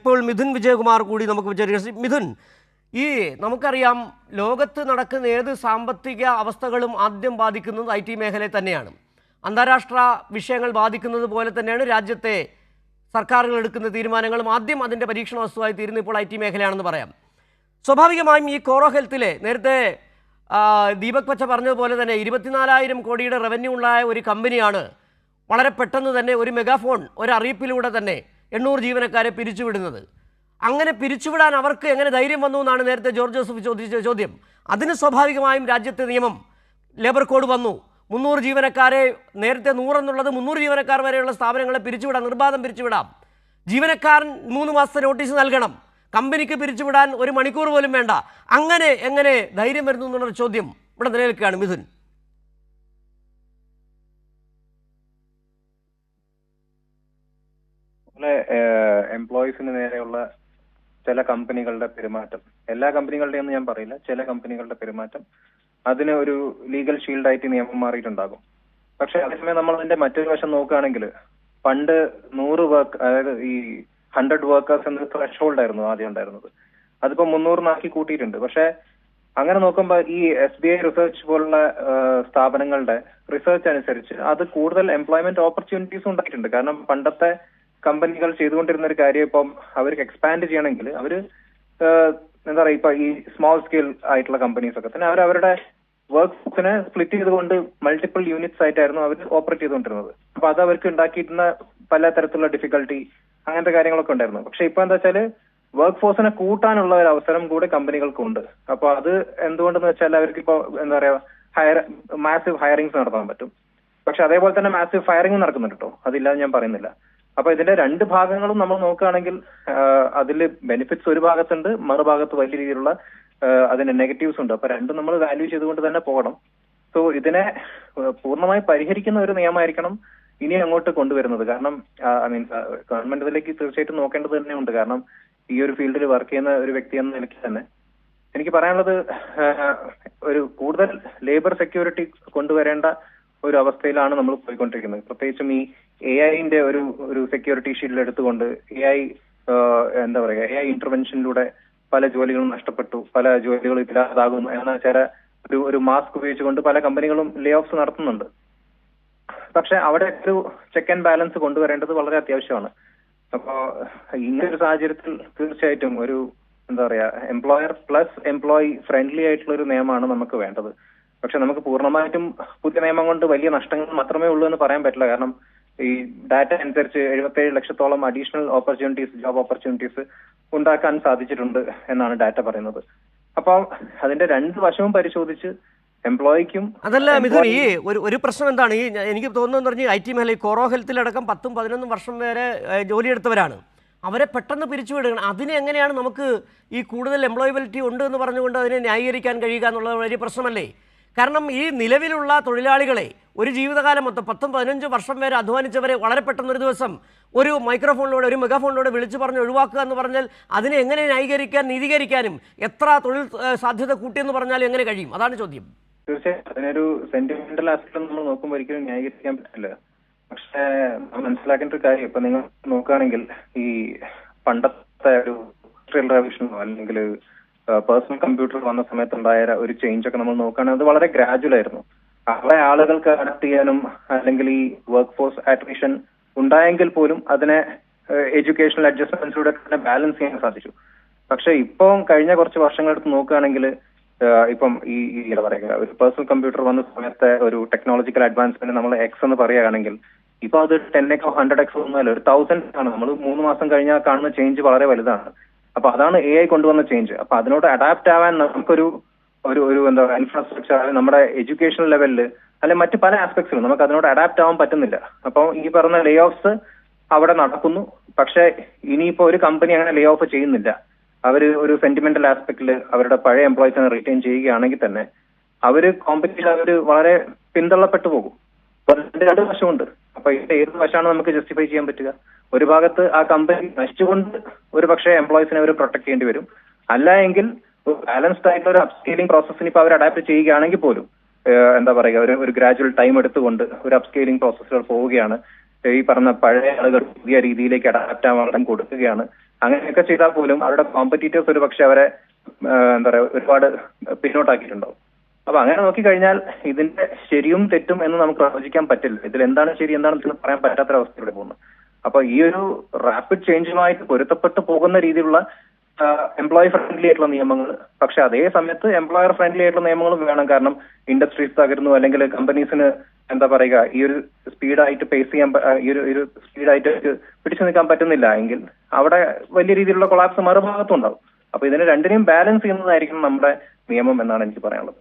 ഇപ്പോൾ മിഥുൻ വിജയകുമാർ കൂടി നമുക്ക് വിചാരിക്കാം. മിഥുൻ, ഈ നമുക്കറിയാം ലോകത്ത് നടക്കുന്ന ഏത് സാമ്പത്തിക അവസ്ഥകളും ആദ്യം ബാധിക്കുന്നത് IT മേഖലയെ തന്നെയാണ്. അന്താരാഷ്ട്ര വിഷയങ്ങൾ ബാധിക്കുന്നത് പോലെ തന്നെയാണ് രാജ്യത്തെ സർക്കാരുകൾ എടുക്കുന്ന തീരുമാനങ്ങളും ആദ്യം അതിൻ്റെ പരീക്ഷണ വസ്തുവായി തീരുന്ന ഇപ്പോൾ IT മേഖലയാണെന്ന് പറയാം. സ്വാഭാവികമായും ഈ കോറോ ഹെൽത്തിലെ നേരത്തെ ദീപക് പച്ച പറഞ്ഞതുപോലെ തന്നെ 24,000 കോടിയുടെ റവന്യൂ ഉള്ള ഒരു കമ്പനിയാണ് വളരെ പെട്ടെന്ന് തന്നെ ഒരു മെഗാഫോൺ ഒരു അറിയിപ്പിലൂടെ തന്നെ 800 ജീവനക്കാരെ പിരിച്ചുവിടുന്നത്. അങ്ങനെ പിരിച്ചുവിടാൻ അവർക്ക് എങ്ങനെ ധൈര്യം വന്നു എന്നാണ് നേരത്തെ ജോർജ് ജോസഫ് ചോദിച്ച ചോദ്യം. അതിന് സ്വാഭാവികമായും രാജ്യത്തെ നിയമം ലേബർ കോഡ് വന്നു. 300 ജീവനക്കാരെ, നേരത്തെ 100 എന്നുള്ളത് 300 ജീവനക്കാർ വരെയുള്ള സ്ഥാപനങ്ങളെ പിരിച്ചുവിടാം, നിർബാധം പിരിച്ചുവിടാം. ജീവനക്കാരൻ 3 മാസത്തെ നോട്ടീസ് നൽകണം. കമ്പനിക്ക് പിരിച്ചുവിടാൻ 1 മണിക്കൂർ പോലും വേണ്ട. അങ്ങനെ എങ്ങനെ ധൈര്യം വരുന്നു എന്നുള്ളൊരു ചോദ്യം ഇവിടെ നിലനിൽക്കുകയാണ്. മിഥുൻ, എംപ്ലോയീസിന് നേരെയുള്ള ചില കമ്പനികളുടെ പെരുമാറ്റം, എല്ലാ കമ്പനികളുടെയും ഞാൻ പറയില്ല, ചില കമ്പനികളുടെ പെരുമാറ്റം അതിന് ഒരു ലീഗൽ ഷീൽഡായിട്ട് നിയമം മാറിയിട്ടുണ്ടാകും. പക്ഷെ അതേസമയം നമ്മൾ അതിന്റെ മറ്റൊരു വശം നോക്കുകയാണെങ്കിൽ പണ്ട് 100 വർക്ക്, അതായത് ഈ 100 വർക്കേഴ്സ് എന്ന ത്രെഷോൾഡ് ആയിരുന്നു ആദ്യം ഉണ്ടായിരുന്നത്. അതിപ്പോ 300 കൂട്ടിയിട്ടുണ്ട്. പക്ഷെ അങ്ങനെ നോക്കുമ്പോൾ ഈ SBI റിസർച്ച് പോലുള്ള സ്ഥാപനങ്ങളുടെ റിസർച്ച് അനുസരിച്ച് അത് കൂടുതൽ എംപ്ലോയ്മെന്റ് ഓപ്പർച്യൂണിറ്റീസ് ഉണ്ടായിട്ടുണ്ട്. കാരണം പണ്ടത്തെ കമ്പനികൾ ചെയ്തുകൊണ്ടിരുന്ന ഒരു കാര്യം ഇപ്പം അവർക്ക് എക്സ്പാൻഡ് ചെയ്യണമെങ്കിൽ അവര് എന്താ പറയുക, ഇപ്പൊ ഈ സ്മോൾ സ്കെയിൽ ആയിട്ടുള്ള കമ്പനീസ് ഒക്കെ തന്നെ അവരുടെ വർക്ക് ഫോഴ്സിനെ സ്പ്ലിറ്റ് ചെയ്തുകൊണ്ട് മൾട്ടിപ്പിൾ യൂണിറ്റ്സ് ആയിട്ടായിരുന്നു അവർ ഓപ്പറേറ്റ് ചെയ്തുകൊണ്ടിരുന്നത്. അപ്പൊ അത് അവർക്ക് ഉണ്ടാക്കിയിരുന്ന പല തരത്തിലുള്ള ഡിഫിക്കൽട്ടി, അങ്ങനത്തെ കാര്യങ്ങളൊക്കെ ഉണ്ടായിരുന്നു. പക്ഷെ ഇപ്പൊ എന്താ വെച്ചാല് വർക്ക് ഫോഴ്സിനെ കൂട്ടാനുള്ള ഒരു അവസരം കൂടെ കമ്പനികൾക്കുണ്ട്. അപ്പൊ അത് എന്തുകൊണ്ടെന്ന് വെച്ചാൽ അവർക്ക് ഇപ്പൊ എന്താ പറയാ മാസീവ് ഹയറിങ്സ് നടത്താൻ പറ്റും. പക്ഷെ അതേപോലെ തന്നെ മാസീവ് ഫയറിംഗ് നടക്കുന്നുണ്ട് കേട്ടോ, അതില്ലാതെ ഞാൻ പറയുന്നില്ല. അപ്പൊ ഇതിന്റെ രണ്ട് ഭാഗങ്ങളും നമ്മൾ നോക്കുകയാണെങ്കിൽ അതിൽ ബെനിഫിറ്റ്സ് ഒരു ഭാഗത്തുണ്ട്, മറുഭാഗത്ത് വലിയ രീതിയിലുള്ള അതിന്റെ നെഗറ്റീവ്സ് ഉണ്ട്. അപ്പൊ രണ്ടും നമ്മൾ വാല്യൂ ചെയ്തുകൊണ്ട് തന്നെ പോകണം. സോ ഇതിനെ പൂർണ്ണമായി പരിഹരിക്കുന്ന ഒരു നിയമമായിരിക്കണം ഇനി അങ്ങോട്ട് കൊണ്ടുവരുന്നത്. കാരണം ഗവൺമെന്റ് ഇതിലേക്ക് തീർച്ചയായിട്ടും നോക്കേണ്ടത് തന്നെയുണ്ട്. കാരണം ഈ ഒരു ഫീൽഡിൽ വർക്ക് ചെയ്യുന്ന ഒരു വ്യക്തി എന്ന നിലയ്ക്ക് തന്നെ എനിക്ക് പറയാനുള്ളത് ഒരു കൂടുതൽ ലേബർ സെക്യൂരിറ്റി കൊണ്ടുവരേണ്ട ഒരു അവസ്ഥയിലാണ് നമ്മൾ പോയിക്കൊണ്ടിരിക്കുന്നത്. പ്രത്യേകിച്ചും ഈ AI-ന്റെ ഒരു സെക്യൂരിറ്റി ഷീൽഡ് എടുത്തുകൊണ്ട് എന്താ പറയുക, AI ഇന്റർവെൻഷനിലൂടെ പല ജോലികളും നഷ്ടപ്പെട്ടു, പല ജോലികളും ഇല്ലാതാകുന്നു എന്ന ചില ഒരു മാസ്ക് ഉപയോഗിച്ചുകൊണ്ട് പല കമ്പനികളും ലേ ഓഫ്സ് നടത്തുന്നുണ്ട്. പക്ഷെ അവിടെ ഒരു ചെക്ക് ആൻഡ് ബാലൻസ് കൊണ്ടുവരേണ്ടത് വളരെ അത്യാവശ്യമാണ്. അപ്പോ ഇങ്ങനൊരു സാഹചര്യത്തിൽ തീർച്ചയായിട്ടും ഒരു എന്താ പറയാ, എംപ്ലോയർ പ്ലസ് എംപ്ലോയി ഫ്രണ്ട്ലി ആയിട്ടുള്ള ഒരു നിയമമാണ് നമുക്ക് വേണ്ടത്. പക്ഷെ നമുക്ക് പൂർണ്ണമായിട്ടും പുതിയ നിയമം കൊണ്ട് വലിയ നഷ്ടങ്ങൾ മാത്രമേ ഉള്ളൂ എന്ന് പറയാൻ പറ്റില്ല. കാരണം ഈ ഡാറ്റ അനുസരിച്ച് 77 ലക്ഷത്തോളം അഡീഷണൽ ജോബ് ഓപ്പർച്യൂണിറ്റീസ് ഉണ്ടാക്കാൻ സാധിച്ചിട്ടുണ്ട് എന്നാണ് ഡാറ്റ പറയുന്നത്. അപ്പൊ അതിന്റെ രണ്ട് വശവും പരിശോധിച്ച് എംപ്ലോയിക്കും അതല്ല മിഥുൻ, ഈ ഒരു പ്രശ്നം എന്താണ്, ഈ എനിക്ക് തോന്നുന്നതെന്ന് പറഞ്ഞാൽ IT മേഖല കോറോ ഹെൽത്തിലടക്കം 10-11 വർഷം വരെ ജോലിയെടുത്തവരാണ്. അവരെ പെട്ടെന്ന് പിരിച്ചുവിടുകയാണ്. അതിനെ എങ്ങനെയാണ് നമുക്ക് ഈ കൂടുതൽ എംപ്ലോയബിലിറ്റി ഉണ്ട് എന്ന് പറഞ്ഞുകൊണ്ട് അതിനെ ന്യായീകരിക്കാൻ കഴിയുക എന്നുള്ളത് വലിയ പ്രശ്നമല്ലേ? കാരണം ഈ നിലവിലുള്ള തൊഴിലാളികളെ ഒരു ജീവിതകാലം മൊത്തം 10-15 വർഷം വരെ അധ്വാനിച്ചവരെ വളരെ പെട്ടെന്ന് ഒരു ദിവസം ഒരു മൈക്രോഫോണിലൂടെ, ഒരു മെഗാഫോണിലൂടെ വിളിച്ചു പറഞ്ഞ് ഒഴിവാക്കുക എന്ന് പറഞ്ഞാൽ അതിനെ എങ്ങനെ ന്യായീകരിക്കാൻ, നീതീകരിക്കാനും എത്ര തൊഴിൽ സാധ്യത കൂട്ടിയെന്ന് പറഞ്ഞാൽ എങ്ങനെ കഴിയും? അതാണ് ചോദ്യം. തീർച്ചയായും അതിനൊരു സെന്റിമെന്റൽ ആസ്പെക്ട് നമ്മൾ നോക്കുമ്പോൾ ഒരിക്കലും ന്യായീകരിക്കാൻ പറ്റില്ല. പക്ഷെ മനസ്സിലാക്കേണ്ട ഒരു കാര്യം, ഇപ്പൊ നിങ്ങൾ നോക്കുകയാണെങ്കിൽ ഈ പണ്ടത്തെ ഒരു ഇൻഡസ്ട്രിയൽ റവല്യൂഷനോ അല്ലെങ്കിൽ പേഴ്സണൽ കമ്പ്യൂട്ടർ വന്ന സമയത്തുണ്ടായ ഒരു ചേഞ്ച് ഒക്കെ നമ്മൾ നോക്കുകയാണെങ്കിൽ അത് വളരെ ഗ്രാജുവൽ ആയിരുന്നു. അവിടെ ആളുകൾക്ക് അഡാപ്റ്റ് ചെയ്യാനും അല്ലെങ്കിൽ ഈ വർക്ക് ഫോഴ്സ് അട്രീഷൻ ഉണ്ടായെങ്കിൽ പോലും അതിനെ എഡ്യൂക്കേഷണൽ അഡ്ജസ്റ്റ്മെന്റ്സിലൂടെ തന്നെ ബാലൻസ് ചെയ്യാൻ സാധിച്ചു. പക്ഷെ ഇപ്പം കഴിഞ്ഞ കുറച്ച് വർഷങ്ങളെടുത്ത് നോക്കുകയാണെങ്കിൽ ഇപ്പം ഈ എന്താ പറയുക, ഒരു പേഴ്സണൽ കമ്പ്യൂട്ടർ വന്ന സമയത്തെ ഒരു ടെക്നോളജിക്കൽ അഡ്വാൻസ്മെന്റ് നമ്മൾ X എന്ന് പറയുകയാണെങ്കിൽ ഇപ്പൊ അത് 10x 100x ഒന്നുമല്ല, ഒരു 1000 ആണ്. നമ്മൾ 3 മാസം കഴിഞ്ഞാൽ കാണുന്ന ചേഞ്ച് വളരെ വലുതാണ്. അപ്പൊ അതാണ് AI കൊണ്ടുവന്ന ചേഞ്ച്. അപ്പൊ അതിനോട് അഡാപ്റ്റ് ആവാൻ നമുക്കൊരു ഒരു എന്താ പറയുക, ഇൻഫ്രാസ്ട്രക്ചർ നമ്മുടെ എഡ്യൂക്കേഷൻ ലെവലിൽ അല്ലെ മറ്റ് പല ആസ്പെക്ട്സിലും നമുക്ക് അതിനോട് അഡാപ്റ്റ് ആവാൻ പറ്റുന്നില്ല. അപ്പം ഈ പറഞ്ഞ ലേ ഓഫ്സ് അവിടെ നടക്കുന്നു. പക്ഷെ ഇനിയിപ്പോ ഒരു കമ്പനി അങ്ങനെ ലേ ഓഫ് ചെയ്യുന്നില്ല. അവർ ഒരു സെന്റിമെന്റൽ ആസ്പെക്ടിൽ അവരുടെ പഴയ എംപ്ലോയീസിനെ റിറ്റൈൻ ചെയ്യുകയാണെങ്കിൽ തന്നെ അവര് കോമ്പറ്റീഷൻ വളരെ പിന്തള്ളപ്പെട്ടു പോകും. രണ്ട് വശമുണ്ട്. അപ്പൊ ഇതിന്റെ ഏത് വശമാണ് നമുക്ക് ജസ്റ്റിഫൈ ചെയ്യാൻ പറ്റുക? ഒരു ഭാഗത്ത് ആ കമ്പനി നശിച്ചുകൊണ്ട് ഒരു പക്ഷേ എംപ്ലോയീസിനെ അവർ പ്രൊട്ടക്ട് ചെയ്യേണ്ടി വരും. അല്ല എങ്കിൽ ബാലൻസ്ഡ് ആയിട്ടുള്ള ഒരു അപ്സ്കെയിലിംഗ് പ്രോസസ്സിന് ഇപ്പൊ അവർ അഡാപ്റ്റ് ചെയ്യുകയാണെങ്കിൽ പോലും എന്താ പറയുക, ഒരു ഗ്രാജുവൽ ടൈം എടുത്തുകൊണ്ട് ഒരു അപ്സ്കെയിലിംഗ് പ്രോസസ്സുകൾ പോവുകയാണ്. ഈ പറഞ്ഞ പഴയ ആളുകൾ പുതിയ രീതിയിലേക്ക് അഡാപ്റ്റ് ആവാൻ കൊടുക്കുകയാണ്. അങ്ങനെയൊക്കെ ചെയ്താൽ പോലും അവരുടെ കോമ്പറ്റീറ്റേഴ്സ് ഒരു പക്ഷെ അവരെ എന്താ പറയാ ഒരുപാട് പിന്നോട്ടാക്കിയിട്ടുണ്ടാവും. അപ്പൊ അങ്ങനെ നോക്കിക്കഴിഞ്ഞാൽ ഇതിന്റെ ശരിയും തെറ്റും എന്ന് നമുക്ക് പ്രവചിക്കാൻ പറ്റില്ല. ഇതിൽ എന്താണ് ശരി എന്താണെന്ന് പറയാൻ പറ്റാത്തൊരവസ്ഥയിലൂടെ പോകുന്നു. അപ്പൊ ഈ ഒരു റാപ്പിഡ് ചേഞ്ചുമായിട്ട് പൊരുത്തപ്പെട്ടു പോകുന്ന രീതിയിലുള്ള എംപ്ലോയി ഫ്രണ്ട്ലി ആയിട്ടുള്ള നിയമങ്ങൾ, പക്ഷെ അതേ സമയത്ത് എംപ്ലോയർ ഫ്രണ്ട്ലി ആയിട്ടുള്ള നിയമങ്ങളും വേണം. കാരണം ഇൻഡസ്ട്രീസ് തകരുന്നു, അല്ലെങ്കിൽ കമ്പനീസിന് എന്താ പറയുക ഈ ഒരു സ്പീഡായിട്ട് പേസ് ചെയ്യാൻ ഈ ഒരു സ്പീഡായിട്ട് പിടിച്ചു നിൽക്കാൻ പറ്റുന്നില്ല എങ്കിൽ അവിടെ വലിയ രീതിയിലുള്ള കൊളാപ്സ് മറുഭാഗത്തും ഉണ്ടാവും. അപ്പൊ ഇതിനെ രണ്ടിനെയും ബാലൻസ് ചെയ്യുന്നതായിരിക്കും നമ്മുടെ നിയമം എന്നാണ് എനിക്ക് പറയാനുള്ളത്.